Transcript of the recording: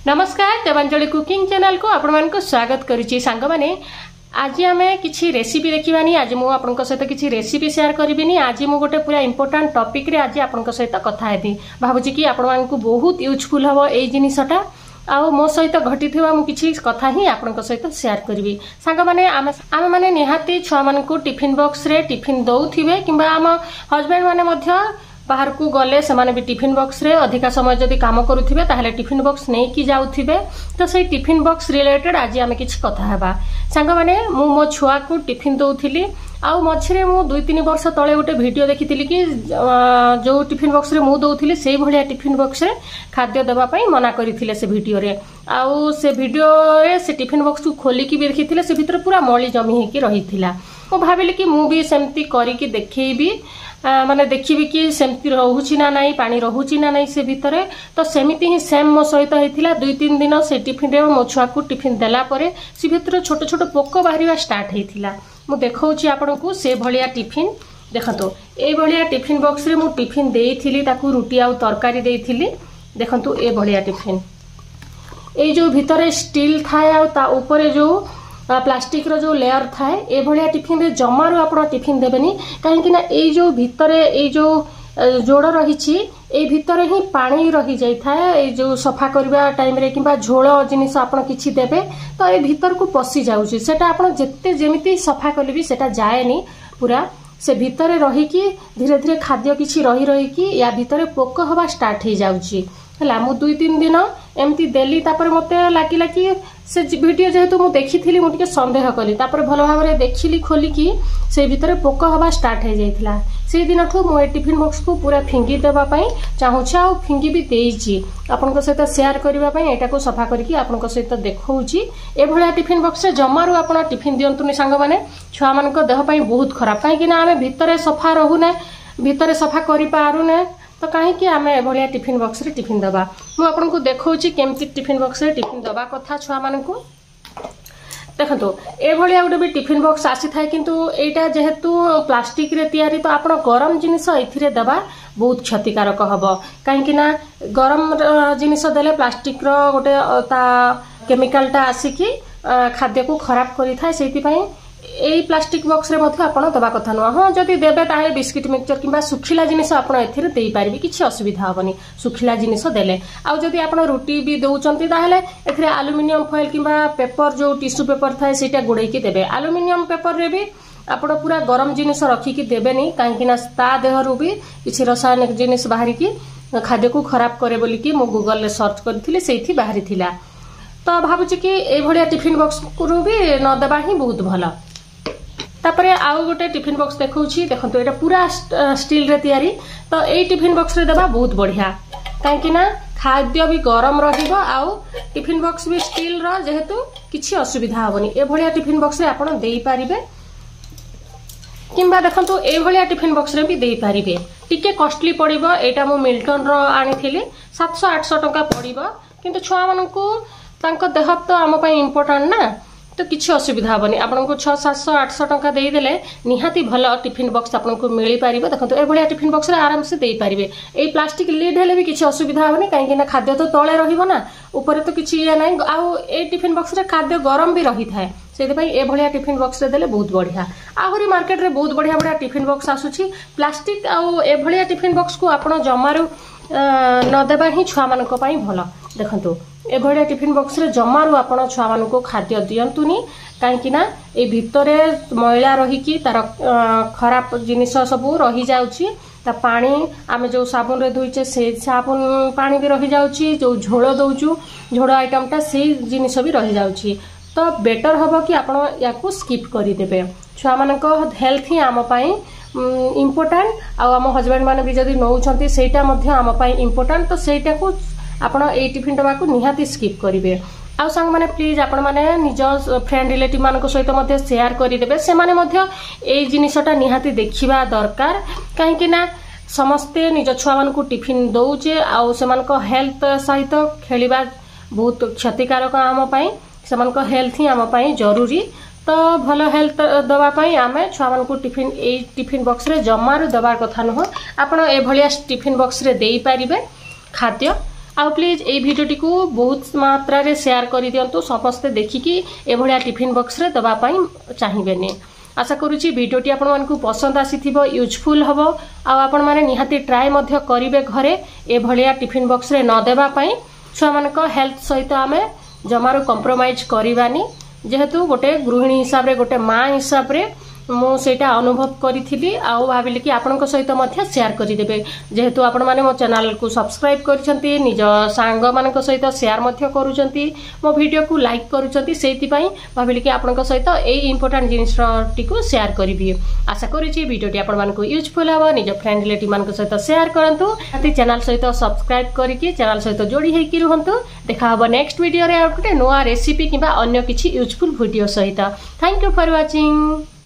नमस्कार Devanjali cooking channel को आपण मानक स्वागत करुच्ची सांग माने आज आमे किछि रेसिपी देखिबानी। आज मु आपनक सहित किछि रेसिपी शेयर करबिनी। आज मु गोटे पूरा इंपोर्टेंट टॉपिक रे आज आपनक सहित कथा हेबी। भाबुची कि आपण मानकु बहुत यूजफुल हबो एई जिनिसटा आउ मो सहित घटी थिबा मु किछि कथा ही आपनक सहित शेयर करबी। सांग माने आमे माने निहाती छुआ मानकु टिफिन बॉक्स रे टिफिन दउथिबे किबा आम हस्बैंड माने मध्य बाहर को गले से भी टिफिन बॉक्स रे अधिका समय जदि काम करुथिबे ताहले टिफिन बॉक्स नहीं कि जाउथिबे। तो से टिफिन बॉक्स रिलेटेड आज आमे किछ कथा हेबा। सांग माने मु मो छुआ को टिफिन दउथिली आउ मछरे मु 2-3 वर्ष तळे गोटे वीडियो देखिथिली कि जो टिफिन बॉक्स रे मु दउथिली सेही भलिया टिफिन बॉक्स रे खाद्य देबा पई मना करिथिले से वीडियो रे। आउ से वीडियो रे से टिफिन बॉक्स को खोली कि भी देखिथिले से भीतर पूरा मळी जमी हेकी रहिथिला। मु भाबिली कि मु भी सेमती करी कि देखैबी माने देखिबी कि सेमती रहुची ना नाही पानी रहुची ना नाही से भितरे। तो सेमिति ही सेम मो सहित हेतिला। 2-3 दिन से टिफिन रे मो छुआ को टिफिन देला परे से भितर छोट छोट पोक बाहरिवा स्टार्ट हेतिला। मु देखौची आपनकू से भलिया टिफिन देखंतो। ए भलिया टिफिन बॉक्स रे मु टिफिन देइथिली ताकू रुटी आउ तरकारी देइथिली। देखंतु ए भलिया टिफिन ए जो भितरे स्टील थाए आउ ता ऊपर जो प्लास्टिक रो जो लेयर थाए ए भलिया टिफिन रे जमारू आपण टिफिन देबेनी। काहेकि ना ए जो भितरे ए जो जोड़ रही ए भितर ही पानी रही जाई थाए। ए जो सफा करबा टाइम रे किबा झोल जिनिस आपण किछि देबे तो ए भितर को पसी जाउची। सेटा आपण जत्ते जेमिति सफा करबी सेटा जाएनी पूरा से भितर रही कि धीरे धीरे खाद्य किछि रही कि या भितर पोक हवा स्टार्ट हो जाउची हला। मु 2-3 दिन एमती देली तापर मते लागिला कि से वीडियो जेहेतु मु देखिथिली मु टिके संदेह कली तापर भलो भाबरे देखिली खोली कि से भितर पोक हवा स्टार्ट हो जाइथिला। से दिनठू मु ए टिफिन बॉक्स को पूरा फिंगी देबा पई चाहूछि आ फिंगी भी देइछि आपनको सहित शेयर करबा पई। एटा को सफा करके आपनको सहित देखौछि। ए भलिया टिफिन बॉक्स रे जमारू आपण टिफिन दियंतुनी सांग माने छुआ मानको देह पई बहुत खराब। काहे कि ना आमे भितरे सफा रहुने भितरे सफा करि पारुने तो कहीं कि आमे एभलिया टिफिन बॉक्स रे टिफिन दबा। मु आपनको देखौछि केमति टिफिन बॉक्स रे टिफिन दबा कथा छुआ मानकू। देखंतु ए भलिया गोटे भी टिफिन बॉक्स आसी थाए किंतु एटा जेहेतु प्लास्टिक रे तयारी तो आपण गरम जिनिस एथिरे दबा बहुत क्षतिकारक हबो। काहे कि ना गरम जिनिस देले प्लास्टिक रो गोटे ता केमिकल टा आसी कि खाद्य को खराब करि थाए। सेति पई ए प्लास्टिक बॉक्स रे मध्य आपण दबा कथा न। हां जदि देबे ताहे बिस्किट मिक्सचर किबा सुखिला जिनिस आपण एथिरे देई पारिबी किछि असुविधा हबनी सुखिला जिनिस देले। आ जदि आपण रुटी भी दउचंती ताहेले एथिरे एल्युमिनियम फॉइल किबा पेपर जो टिश्यू पेपर थाए सेटा गुडै कि देबे। एल्युमिनियम पेपर रे भी आपण पूरा गरम जिनिस रखी कि देबेनी काहे कि ना ता देहरु भी किछि रासायनिक जिनिस बाहरी कि खाद्य को खराब करे बोली कि मु गूगल रे सर्च करथिले सेठी बाहरी थिला। तो भाबुची कि ए भलिया टिफिन बॉक्स को भी न देबा ही बहुत भलो। तापरे आउ गोटे टिफिन बॉक्स देखौछि। देखंतु एटा पूरा स्टील रे तयारी तो ए टिफिन बॉक्स रे देबा बहुत बढ़िया। काहे कि ना खाद्य भी गरम रहिबो आउ टिफिन बॉक्स भी स्टील रो जेहेतु किछि असुविधा हबनी। ए भलिया टिफिन बॉक्स रे आपण देई पारिबे किंबा देखंतु ए भलिया टिफिन बॉक्स रे भी देई पारिबे। टिके कॉस्टली पड़िबो। एटा मु मिल्टन रो आनिथिली 700-800 टका पड़िबो किंतु छुआ मानकू तांको देह तो आम पई इंपोर्टेंट ना तो किसी असुविधा हबनी। आपको 600-700-800 टका दे देले निहाती भलो टिफिन बॉक्स आपको मिली पारिबो। देखंतु ए भलिया टिफिन बॉक्स रे आराम से देई पारिबे। ए प्लास्टिक लिड हेले भी किसी असुविधा हबनी काहे कि ना खाद्य तो तळे रहिबो ना ऊपर तो किछि या नाही। आउ ए टिफिन बॉक्स रे खाद्य गरम भी रही थाए सेति पई ए भलिया टिफिन बॉक्स रे देले बहुत बढ़िया। आहुरी मार्केट रे बहुत बढ़िया बढ़िया टिफिन बॉक्स आसुछि। प्लास्टिक आउ ए भलिया टिफिन बॉक्स को आपण जमारू न देबा ही छुआ मानको पई भलो। देखंतु ए भलिया टिफिन बॉक्स रे जमारू आपण छुआ मानको खाद्य दियंतुनी काहे कि ना ए भितरे मैला रही कि तार खराब जिनिस सब रही जाउची। ता पानी आमे जो साबुन रे धोइचे से साबुन पानी भी रही जाउची। जो झोल दउचू झोल आइटम टा से जिनिस भी रही जाउची। तो बेटर हबो कि आपण याकू स्किप करि देबे। छुआ मानको हेल्थ ही आम पई इंपोर्टेंट आउ आम हस्बैंड माने भी जदी नउछंती सेटा मध्य आम पई इंपोर्टेंट। तो सेटा को आपण ए टिफिन डबा को निहाती स्किप करिवे। आउ संग माने प्लीज आपण माने निज फ्रेंड रिलेटिव मानको सहित मध्य शेयर करि देबे। से माने मध्य ए जिनिसटा निहाती देखिबा दरकार काहे कि ना समस्ते निज छुआ मानको टिफिन दउचे आउ से मानको हेल्थ सहित खेलिबा बहुत क्षतिकारक आम पई। से मानको हेल्थ ही आम पई जरूरी। तो भलो हेल्थ दबा पई आमे छुआ मानको टिफिन ए टिफिन बॉक्स रे जमारू दबार कथा न हो। आपण ए भलिया टिफिन बॉक्स रे देई पारिबे खाद्य आउ प्लीज ए भिडियोटी को बहुत मात्रा रे शेयर कर दिंतु समस्ते देखिकी एभलिया टिफिन बॉक्स रे दबा पई चाहिबेनी। आशा करूची भिडियोटी आपण मानकु पसंद आसीथिबो यूजफुल हबो आ आपण माने निहाती ट्राई मध्य करिवे घरे एभलिया टिफिन बॉक्स रे न देबा पई। छुआ मानक हेल्थ सहित आमे जमारो कंप्रोमाइज करिवानी जेहेतु गोटे गृहिणी हिसाब रे गोटे माँ हिसाब रे मु सेटा अनुभव करी आ भाविली कि आपण सहित शेयर करदेवे जेहेतु आपण माने मो चैनल को सब्सक्राइब करछंती निज सांग मानक सहित शेयर मध्य करूछंती मो वीडियो को लाइक करूछंती सेति पई भाविली कि आपण सहित ए इंपोर्टेंट जिनिसटी को शेयर करिबी। आशा करूची वीडियोटी आपण मानक यूजफुल हबो निज फ्रेंड रिलेटिव मानक सहित शेयर करंतु अति चैनल सहित सब्सक्राइब करिकि चैनल सहित जोड़ी हेकि रहंतु। देखा हबो नेक्स्ट वीडियो रे आ गोटे नोआ रेसिपी किबा अन्य किछि यूजफुल वीडियो सहित। Thank you for watching.